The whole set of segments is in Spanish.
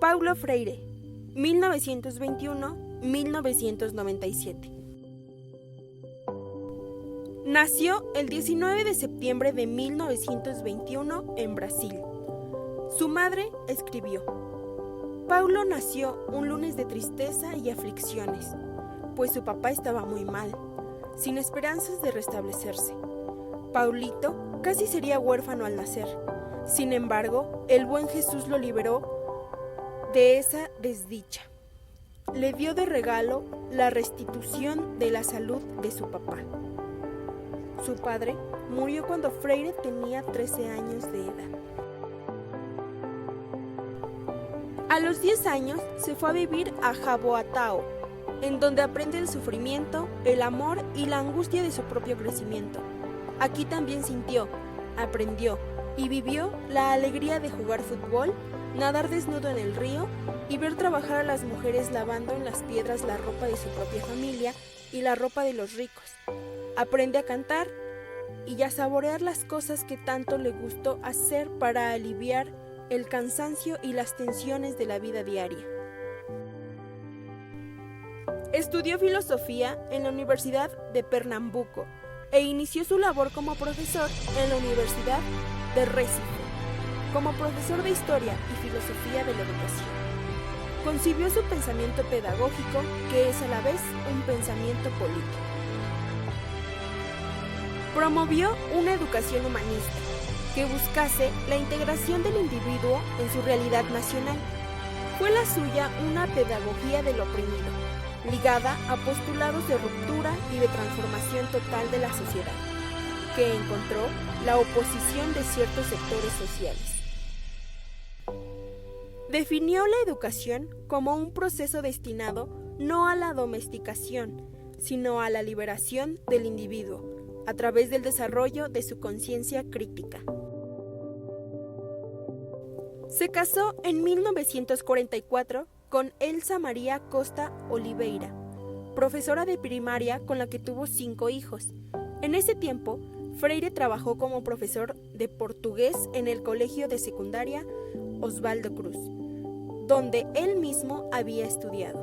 Paulo Freire, 1921-1997. Nació el 19 de septiembre de 1921 en Brasil. Su madre escribió: Paulo nació un lunes de tristeza y aflicciones, pues su papá estaba muy mal, sin esperanzas de restablecerse. Paulito casi sería huérfano al nacer. Sin embargo, el buen Jesús lo liberó de esa desdicha. Le dio de regalo la restitución de la salud de su papá. Su padre murió cuando Freire tenía 13 años de edad. A los 10 años se fue a vivir a Jaboatão, en donde aprende el sufrimiento, el amor y la angustia de su propio crecimiento. Aquí también sintió, aprendió y vivió la alegría de jugar fútbol, nadar desnudo en el río y ver trabajar a las mujeres lavando en las piedras la ropa de su propia familia y la ropa de los ricos. Aprende a cantar y a saborear las cosas que tanto le gustó hacer para aliviar el cansancio y las tensiones de la vida diaria. Estudió filosofía en la Universidad de Pernambuco e inició su labor como profesor en la Universidad de Recife, como profesor de Historia y Filosofía de la Educación. Concibió su pensamiento pedagógico, que es a la vez un pensamiento político. Promovió una educación humanista, que buscase la integración del individuo en su realidad nacional. Fue la suya una pedagogía del oprimido, ligada a postulados de ruptura y de transformación total de la sociedad, que encontró la oposición de ciertos sectores sociales. Definió la educación como un proceso destinado no a la domesticación, sino a la liberación del individuo, a través del desarrollo de su conciencia crítica. Se casó en 1944 con Elsa María Costa Oliveira, profesora de primaria con la que tuvo 5 hijos. En ese tiempo, Freire trabajó como profesor de portugués en el colegio de secundaria Osvaldo Cruz, donde él mismo había estudiado.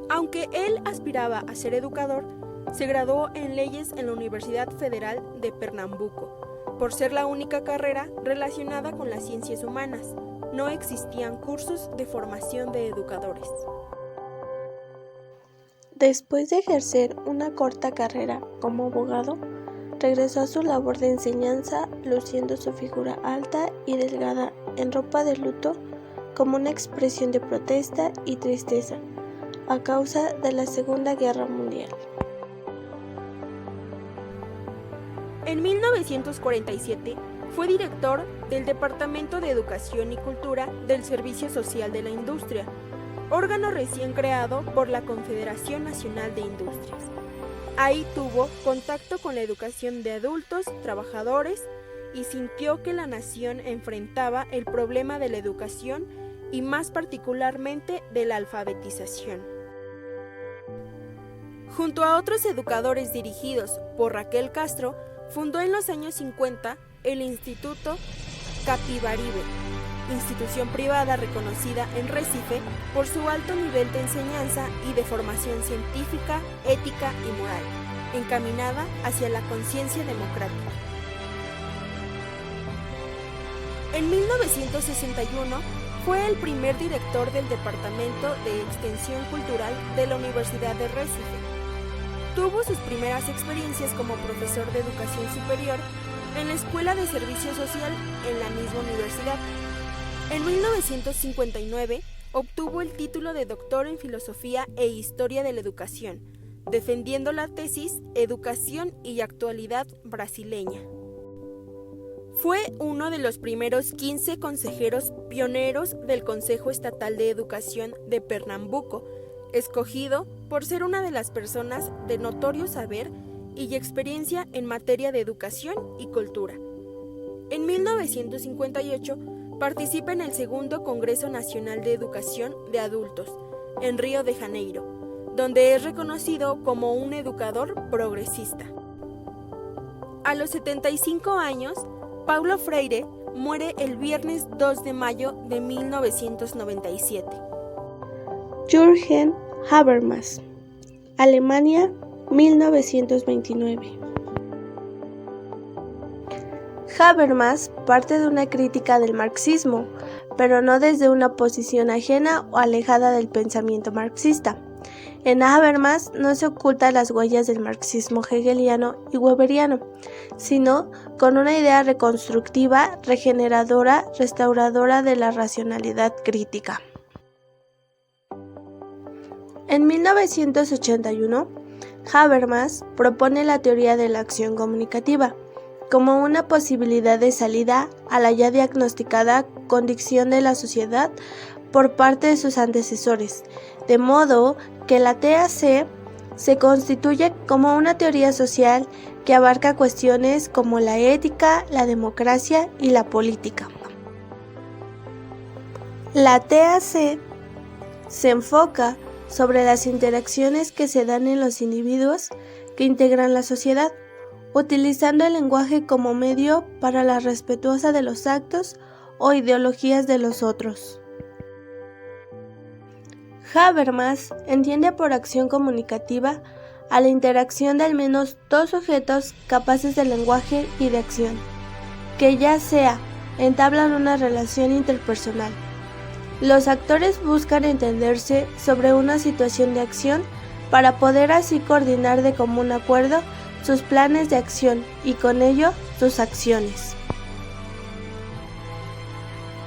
Aunque él aspiraba a ser educador, se graduó en leyes en la Universidad Federal de Pernambuco, por ser la única carrera relacionada con las ciencias humanas. No existían cursos de formación de educadores. Después de ejercer una corta carrera como abogado, regresó a su labor de enseñanza, luciendo su figura alta y delgada en ropa de luto como una expresión de protesta y tristeza a causa de la Segunda Guerra Mundial. En 1947 fue director del Departamento de Educación y Cultura del Servicio Social de la Industria, órgano recién creado por la Confederación Nacional de Industrias. Ahí tuvo contacto con la educación de adultos, trabajadores, y sintió que la nación enfrentaba el problema de la educación y más particularmente de la alfabetización. Junto a otros educadores dirigidos por Raquel Castro, fundó en los años 50 el Instituto Capibaribe, institución privada reconocida en Recife por su alto nivel de enseñanza y de formación científica, ética y moral, encaminada hacia la conciencia democrática. En 1961 fue el primer director del Departamento de Extensión Cultural de la Universidad de Recife. Tuvo sus primeras experiencias como profesor de educación superior en la Escuela de Servicio Social en la misma universidad. En 1959 obtuvo el título de doctor en Filosofía e Historia de la Educación, defendiendo la tesis Educación y Actualidad Brasileña. Fue uno de los primeros 15 consejeros pioneros del Consejo Estatal de Educación de Pernambuco, escogido por ser una de las personas de notorio saber y experiencia en materia de educación y cultura. En 1958 participa en el segundo Congreso Nacional de Educación de Adultos, en Río de Janeiro, donde es reconocido como un educador progresista. A los 75 años, Paulo Freire muere el viernes 2 de mayo de 1997. Jürgen Habermas, Alemania, 1929. Habermas parte de una crítica del marxismo, pero no desde una posición ajena o alejada del pensamiento marxista. En Habermas no se ocultan las huellas del marxismo hegeliano y weberiano, sino con una idea reconstructiva, regeneradora, restauradora de la racionalidad crítica. En 1981, Habermas propone la teoría de la acción comunicativa como una posibilidad de salida a la ya diagnosticada condición de la sociedad por parte de sus antecesores, de modo que la TAC se constituye como una teoría social que abarca cuestiones como la ética, la democracia y la política. La TAC se enfoca sobre las interacciones que se dan en los individuos que integran la sociedad, utilizando el lenguaje como medio para la respetuosa de los actos o ideologías de los otros. Habermas entiende por acción comunicativa a la interacción de al menos dos sujetos capaces de lenguaje y de acción, que ya sea entablan una relación interpersonal. Los actores buscan entenderse sobre una situación de acción para poder así coordinar de común acuerdo sus planes de acción y con ello sus acciones.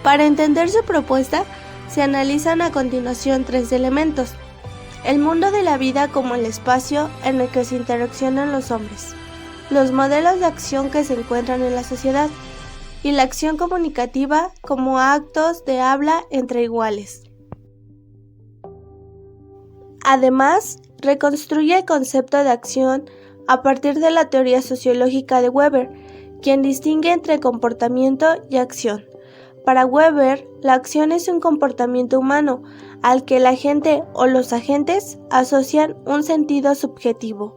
Para entender su propuesta, se analizan a continuación tres elementos: el mundo de la vida como el espacio en el que se interaccionan los hombres, los modelos de acción que se encuentran en la sociedad y la acción comunicativa como actos de habla entre iguales. Además, reconstruye el concepto de acción a partir de la teoría sociológica de Weber, quien distingue entre comportamiento y acción. Para Weber, la acción es un comportamiento humano al que la gente o los agentes asocian un sentido subjetivo.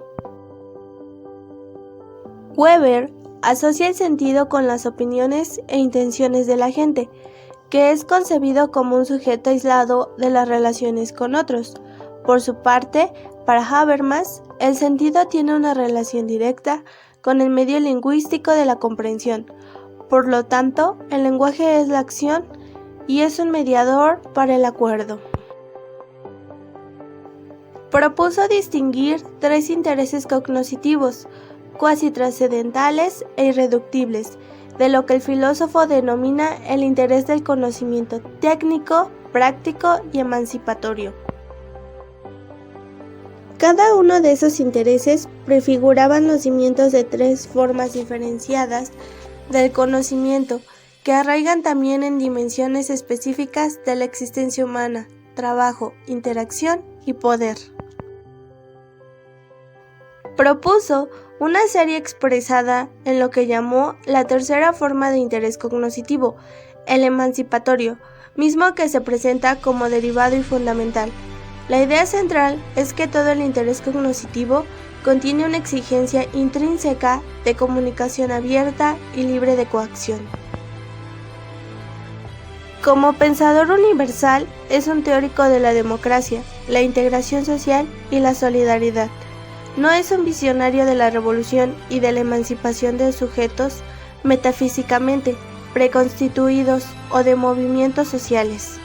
Weber asocia el sentido con las opiniones e intenciones de la gente, que es concebido como un sujeto aislado de las relaciones con otros. Por su parte, para Habermas, el sentido tiene una relación directa con el medio lingüístico de la comprensión. Por lo tanto, el lenguaje es la acción y es un mediador para el acuerdo. Propuso distinguir tres intereses cognoscitivos, cuasi trascendentales e irreductibles, de lo que el filósofo denomina el interés del conocimiento técnico, práctico y emancipatorio. Cada uno de esos intereses prefiguraban los cimientos de tres formas diferenciadas del conocimiento, que arraigan también en dimensiones específicas de la existencia humana: trabajo, interacción y poder. Propuso una serie expresada en lo que llamó la tercera forma de interés cognoscitivo, el emancipatorio, mismo que se presenta como derivado y fundamental. La idea central es que todo el interés cognoscitivo contiene una exigencia intrínseca de comunicación abierta y libre de coacción. Como pensador universal, es un teórico de la democracia, la integración social y la solidaridad. No es un visionario de la revolución y de la emancipación de sujetos metafísicamente preconstituidos o de movimientos sociales.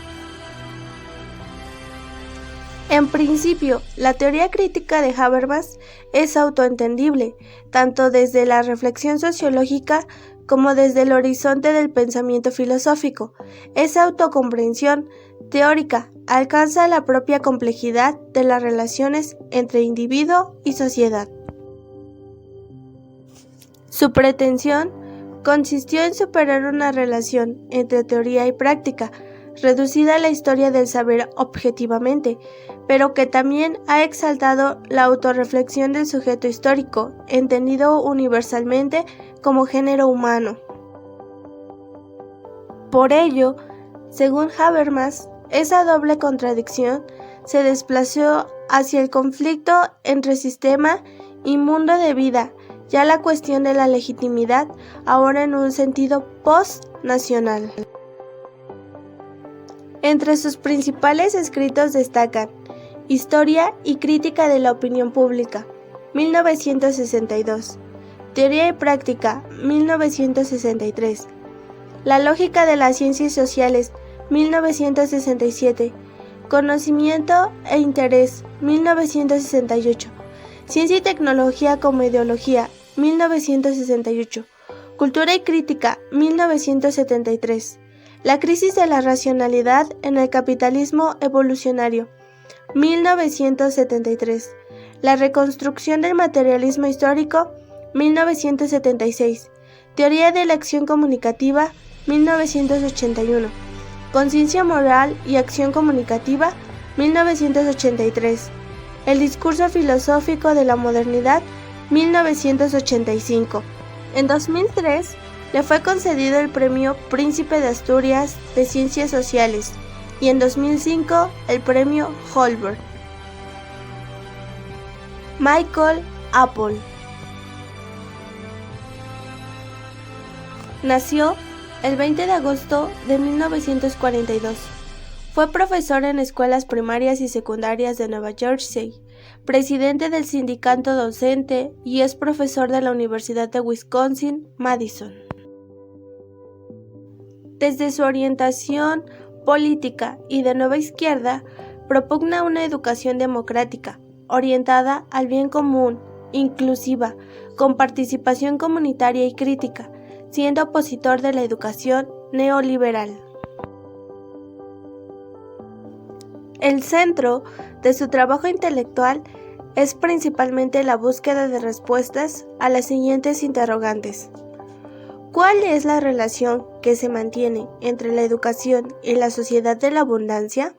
En principio, la teoría crítica de Habermas es autoentendible, tanto desde la reflexión sociológica como desde el horizonte del pensamiento filosófico. Esa autocomprensión teórica alcanza la propia complejidad de las relaciones entre individuo y sociedad. Su pretensión consistió en superar una relación entre teoría y práctica, reducida a la historia del saber objetivamente, pero que también ha exaltado la autorreflexión del sujeto histórico, entendido universalmente como género humano. Por ello, según Habermas, esa doble contradicción se desplazó hacia el conflicto entre sistema y mundo de vida, ya la cuestión de la legitimidad ahora en un sentido post nacional. Entre sus principales escritos destacan Historia y crítica de la opinión pública, 1962, Teoría y práctica, 1963, La lógica de las ciencias sociales, 1967, Conocimiento e interés, 1968, Ciencia y tecnología como ideología, 1968, Cultura y crítica, 1973, La crisis de la racionalidad en el capitalismo evolucionario, 1973, La reconstrucción del materialismo histórico, 1976, Teoría de la acción comunicativa, 1981, Conciencia moral y acción comunicativa, 1983, El discurso filosófico de la modernidad, 1985. En 2003 le fue concedido el Premio Príncipe de Asturias de Ciencias Sociales y en 2005 el Premio Holberg. Michael Apple nació el 20 de agosto de 1942. Fue profesor en escuelas primarias y secundarias de Nueva Jersey, presidente del sindicato docente y es profesor de la Universidad de Wisconsin-Madison. Desde su orientación política y de nueva izquierda, propugna una educación democrática, orientada al bien común, inclusiva, con participación comunitaria y crítica, siendo opositor de la educación neoliberal. El centro de su trabajo intelectual es principalmente la búsqueda de respuestas a las siguientes interrogantes. ¿Cuál es la relación que se mantiene entre la educación y la sociedad de la abundancia?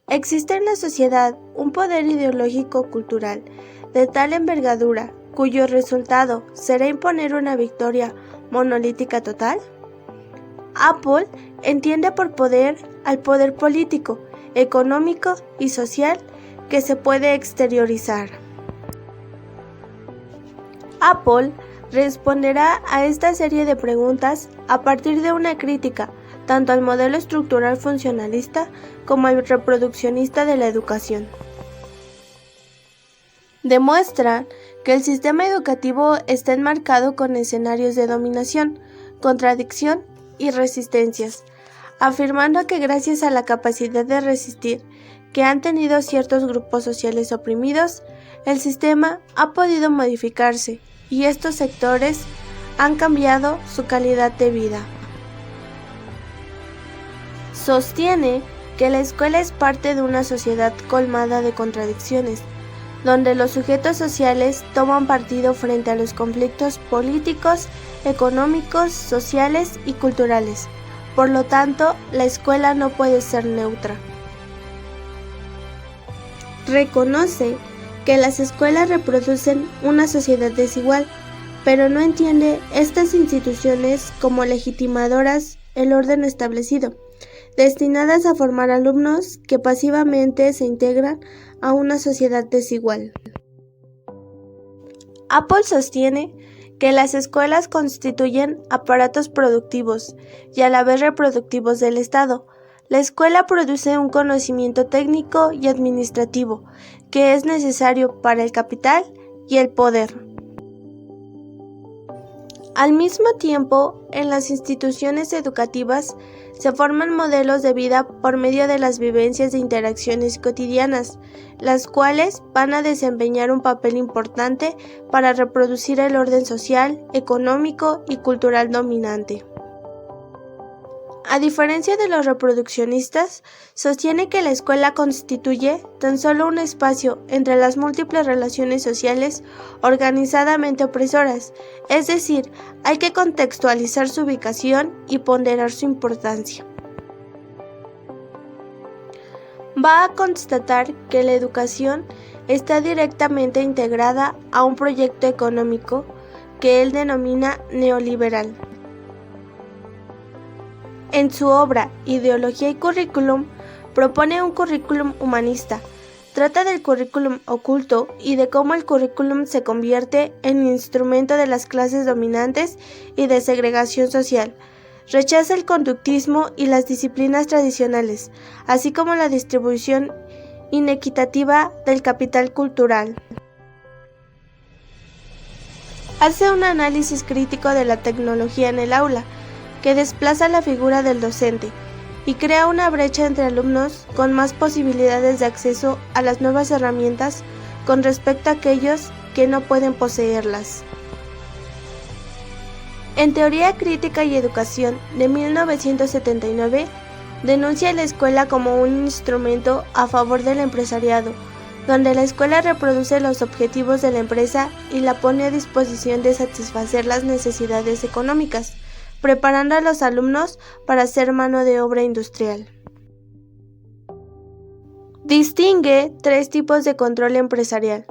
¿Existe en la sociedad un poder ideológico-cultural de tal envergadura cuyo resultado será imponer una victoria monolítica total? Apple entiende por poder al poder político, económico y social que se puede exteriorizar. Apple responderá a esta serie de preguntas a partir de una crítica tanto al modelo estructural funcionalista como al reproduccionista de la educación. Demuestra que el sistema educativo está enmarcado con escenarios de dominación, contradicción y resistencias, afirmando que gracias a la capacidad de resistir que han tenido ciertos grupos sociales oprimidos, el sistema ha podido modificarse y estos sectores han cambiado su calidad de vida. Sostiene que la escuela es parte de una sociedad colmada de contradicciones, donde los sujetos sociales toman partido frente a los conflictos políticos, económicos, sociales y culturales. Por lo tanto, la escuela no puede ser neutra. Reconoce que las escuelas reproducen una sociedad desigual, pero no entiende estas instituciones como legitimadoras el orden establecido, destinadas a formar alumnos que pasivamente se integran a una sociedad desigual. Apple sostiene que las escuelas constituyen aparatos productivos y a la vez reproductivos del Estado. La escuela produce un conocimiento técnico y administrativo que es necesario para el capital y el poder. Al mismo tiempo, en las instituciones educativas se forman modelos de vida por medio de las vivencias de interacciones cotidianas, las cuales van a desempeñar un papel importante para reproducir el orden social, económico y cultural dominante. A diferencia de los reproduccionistas, sostiene que la escuela constituye tan solo un espacio entre las múltiples relaciones sociales organizadamente opresoras, es decir, hay que contextualizar su ubicación y ponderar su importancia. Va a constatar que la educación está directamente integrada a un proyecto económico que él denomina neoliberal. En su obra Ideología y Currículum, propone un currículum humanista. Trata del currículum oculto y de cómo el currículum se convierte en instrumento de las clases dominantes y de segregación social. Rechaza el conductismo y las disciplinas tradicionales, así como la distribución inequitativa del capital cultural. Hace un análisis crítico de la tecnología en el aula, que desplaza la figura del docente y crea una brecha entre alumnos con más posibilidades de acceso a las nuevas herramientas con respecto a aquellos que no pueden poseerlas. En Teoría Crítica y Educación de 1979, denuncia a la escuela como un instrumento a favor del empresariado, donde la escuela reproduce los objetivos de la empresa y la pone a disposición de satisfacer las necesidades económicas, preparando a los alumnos para ser mano de obra industrial. Distingue tres tipos de control empresarial.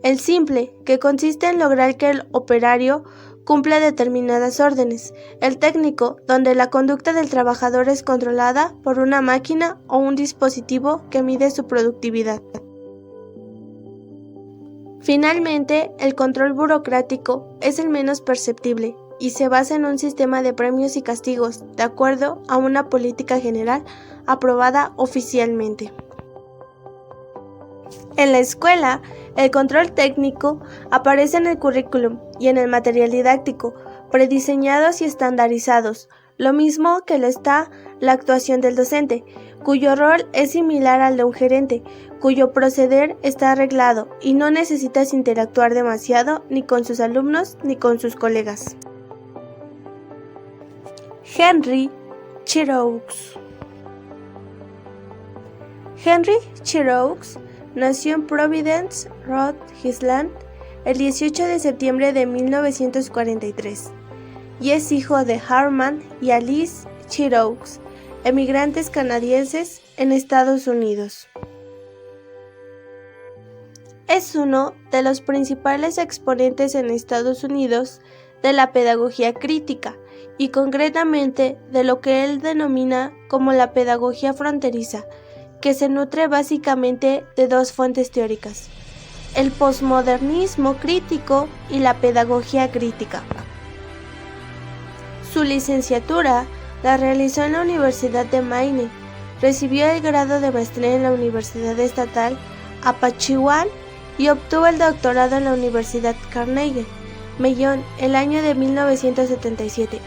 El simple, que consiste en lograr que el operario cumpla determinadas órdenes. El técnico, donde la conducta del trabajador es controlada por una máquina o un dispositivo que mide su productividad. Finalmente, el control burocrático es el menos perceptible y se basa en un sistema de premios y castigos de acuerdo a una política general aprobada oficialmente. En la escuela, el control técnico aparece en el currículum y en el material didáctico, prediseñados y estandarizados, lo mismo que lo está la actuación del docente, cuyo rol es similar al de un gerente, cuyo proceder está arreglado y no necesitas interactuar demasiado ni con sus alumnos ni con sus colegas. Henry Cherroux. Henry Cherroux nació en Providence, Rhode Island, el 18 de septiembre de 1943 y es hijo de Harman y Alice Cherroux, emigrantes canadienses en Estados Unidos. Es uno de los principales exponentes en Estados Unidos de la pedagogía crítica y concretamente de lo que él denomina como la pedagogía fronteriza, que se nutre básicamente de dos fuentes teóricas: el posmodernismo crítico y la pedagogía crítica. Su licenciatura la realizó en la Universidad de Maine, recibió el grado de maestría en la Universidad Estatal Apachigual y obtuvo el doctorado en la Universidad Carnegie Mellon el año de 1977.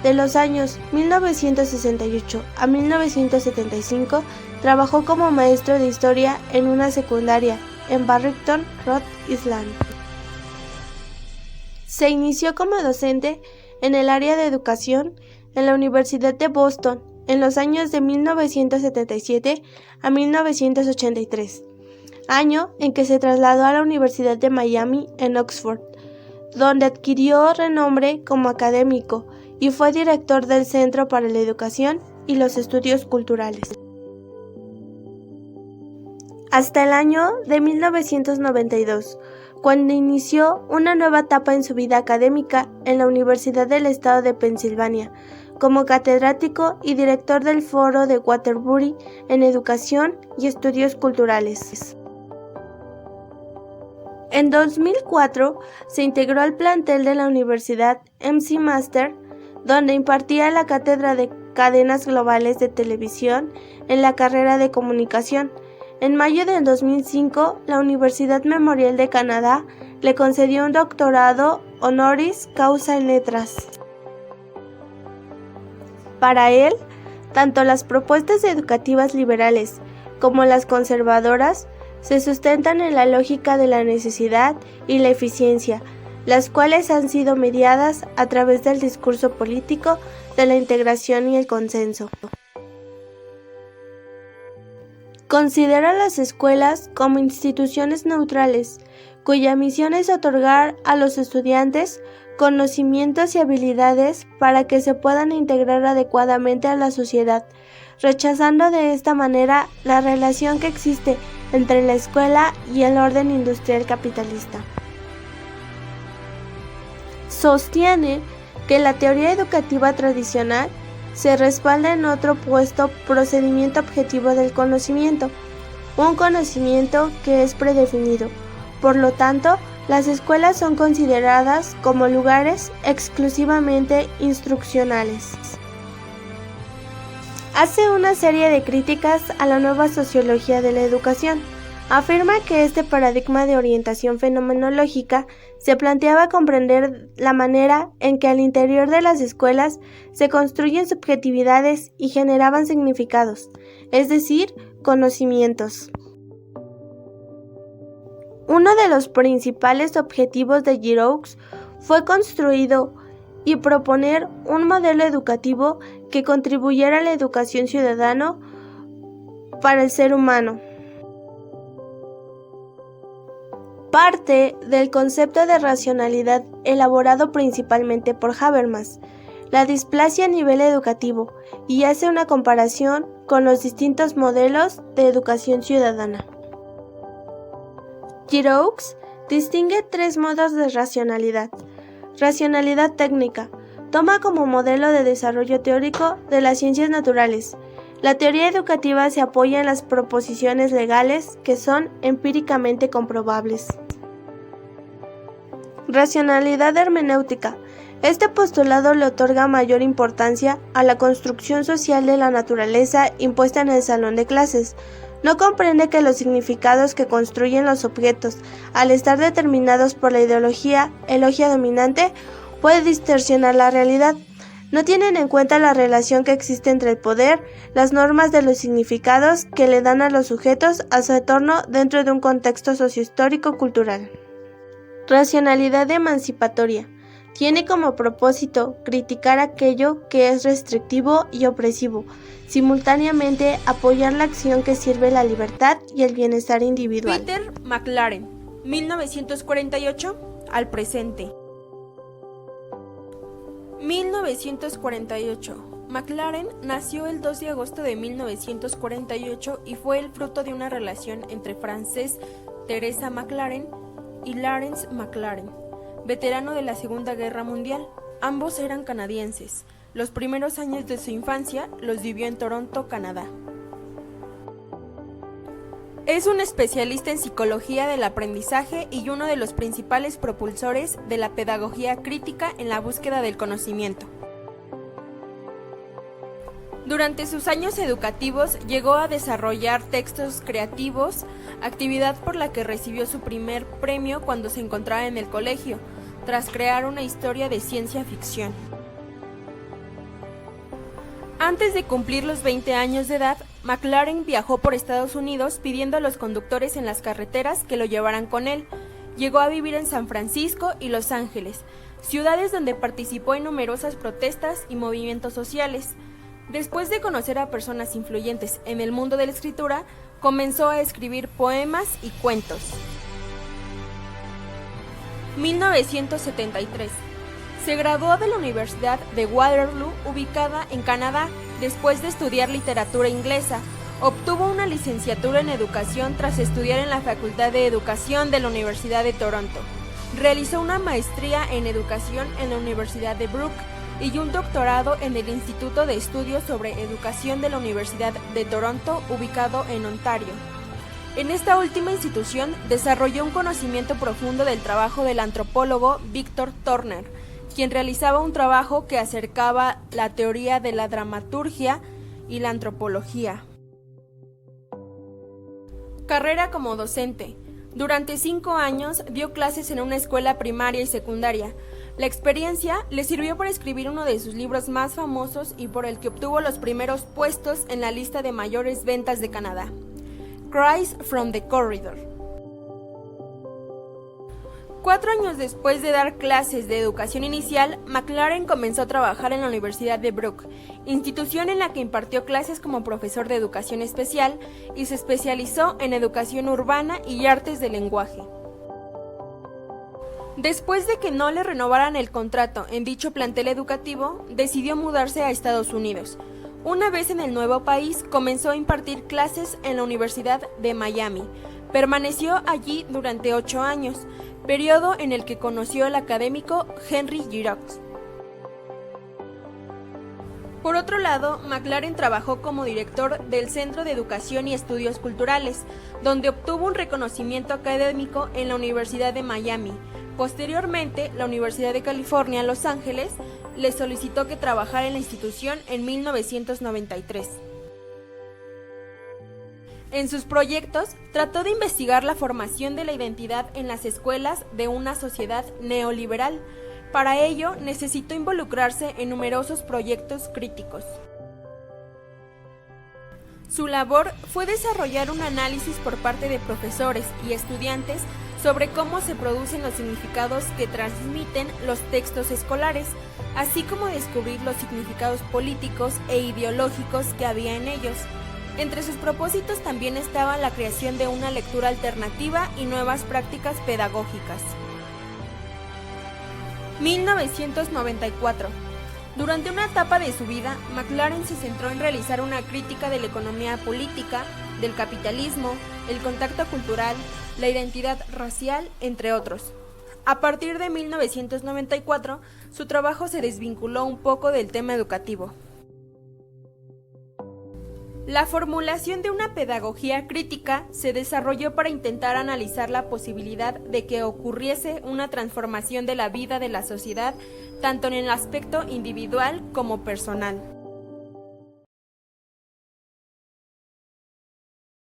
De los años 1968 a 1975 trabajó como maestro de historia en una secundaria en Barrington, Rhode Island. Se inició como docente en el área de educación en la Universidad de Boston en los años de 1977 a 1983, año en que se trasladó a la Universidad de Miami en Oxford, donde adquirió renombre como académico y fue director del Centro para la Educación y los Estudios Culturales. Hasta el año de 1992, cuando inició una nueva etapa en su vida académica en la Universidad del Estado de Pensilvania, como catedrático y director del Foro de Waterbury en Educación y Estudios Culturales. En 2004 se integró al plantel de la Universidad McMaster, donde impartía la cátedra de Cadenas Globales de Televisión en la carrera de Comunicación. En mayo del 2005, la Universidad Memorial de Canadá le concedió un doctorado honoris causa en letras. Para él, tanto las propuestas educativas liberales como las conservadoras se sustentan en la lógica de la necesidad y la eficiencia, las cuales han sido mediadas a través del discurso político de la integración y el consenso. Considera las escuelas como instituciones neutrales, cuya misión es otorgar a los estudiantes conocimientos y habilidades para que se puedan integrar adecuadamente a la sociedad, rechazando de esta manera la relación que existe entre la escuela y el orden industrial capitalista. Sostiene que la teoría educativa tradicional se respalda en otro opuesto procedimiento objetivo del conocimiento, un conocimiento que es predefinido. Por lo tanto, las escuelas son consideradas como lugares exclusivamente instruccionales. hace una serie de críticas a la nueva sociología de la educación. Afirma que este paradigma de orientación fenomenológica se planteaba comprender la manera en que al interior de las escuelas se construyen subjetividades y generaban significados, es decir, conocimientos. Uno de los principales objetivos de Giroux fue construido y proponer un modelo educativo que contribuyera a la educación ciudadana para el ser humano. Parte del concepto de racionalidad elaborado principalmente por Habermas, la displasia a nivel educativo, y hace una comparación con los distintos modelos de educación ciudadana. Giroux distingue tres modos de racionalidad. Racionalidad técnica, toma como modelo de desarrollo teórico de las ciencias naturales. La teoría educativa se apoya en las proposiciones legales que son empíricamente comprobables. Racionalidad hermenéutica. Este postulado le otorga mayor importancia a la construcción social de la naturaleza impuesta en el salón de clases. No comprende que los significados que construyen los objetos, al estar determinados por la ideología, el logia dominante, puede distorsionar la realidad. No tienen en cuenta la relación que existe entre el poder, las normas de los significados que le dan a los sujetos a su entorno dentro de un contexto sociohistórico-cultural. Racionalidad emancipatoria. Tiene como propósito criticar aquello que es restrictivo y opresivo, simultáneamente apoyar la acción que sirve la libertad y el bienestar individual. Peter McLaren, 1948 al presente. 1948. McLaren nació el 2 de agosto de 1948 y fue el fruto de una relación entre Frances Teresa McLaren y Lawrence McLaren, veterano de la Segunda Guerra Mundial. Ambos eran canadienses. Los primeros años de su infancia los vivió en Toronto, Canadá. Es un especialista en psicología del aprendizaje y uno de los principales propulsores de la pedagogía crítica en la búsqueda del conocimiento. Durante sus años educativos llegó a desarrollar textos creativos, actividad por la que recibió su primer premio cuando se encontraba en el colegio, tras crear una historia de ciencia ficción. Antes de cumplir los 20 años de edad, McLaren viajó por Estados Unidos pidiendo a los conductores en las carreteras que lo llevaran con él. Llegó a vivir en San Francisco y Los Ángeles, ciudades donde participó en numerosas protestas y movimientos sociales. Después de conocer a personas influyentes en el mundo de la escritura, comenzó a escribir poemas y cuentos. 1973. Se graduó de la Universidad de Waterloo, ubicada en Canadá, después de estudiar literatura inglesa. Obtuvo una licenciatura en educación tras estudiar en la Facultad de Educación de la Universidad de Toronto. Realizó una maestría en educación en la Universidad de Brook y un doctorado en el Instituto de Estudios sobre Educación de la Universidad de Toronto, ubicado en Ontario. En esta última institución desarrolló un conocimiento profundo del trabajo del antropólogo Victor Turner, quien realizaba un trabajo que acercaba la teoría de la dramaturgia y la antropología. Carrera como docente. Durante 5 años dio clases en una escuela primaria y secundaria. La experiencia le sirvió para escribir uno de sus libros más famosos y por el que obtuvo los primeros puestos en la lista de mayores ventas de Canadá, Cries from the Corridor. 4 años después de dar clases de educación inicial, McLaren comenzó a trabajar en la Universidad de Brook, institución en la que impartió clases como profesor de educación especial y se especializó en educación urbana y artes del lenguaje. Después de que no le renovaran el contrato en dicho plantel educativo, decidió mudarse a Estados Unidos. Una vez en el nuevo país, comenzó a impartir clases en la Universidad de Miami. Permaneció allí durante 8 años, periodo en el que conoció al académico Henry Giroux. Por otro lado, McLaren trabajó como director del Centro de Educación y Estudios Culturales, donde obtuvo un reconocimiento académico en la Universidad de Miami. Posteriormente, la Universidad de California, Los Ángeles, le solicitó que trabajara en la institución en 1993. En sus proyectos, trató de investigar la formación de la identidad en las escuelas de una sociedad neoliberal. Para ello, necesitó involucrarse en numerosos proyectos críticos. Su labor fue desarrollar un análisis por parte de profesores y estudiantes sobre cómo se producen los significados que transmiten los textos escolares, así como descubrir los significados políticos e ideológicos que había en ellos. Entre sus propósitos también estaba la creación de una lectura alternativa y nuevas prácticas pedagógicas. 1994. Durante una etapa de su vida, Maclaren se centró en realizar una crítica de la economía política, del capitalismo, el contacto cultural, la identidad racial, entre otros. A partir de 1994, su trabajo se desvinculó un poco del tema educativo. La formulación de una pedagogía crítica se desarrolló para intentar analizar la posibilidad de que ocurriese una transformación de la vida de la sociedad, tanto en el aspecto individual como personal.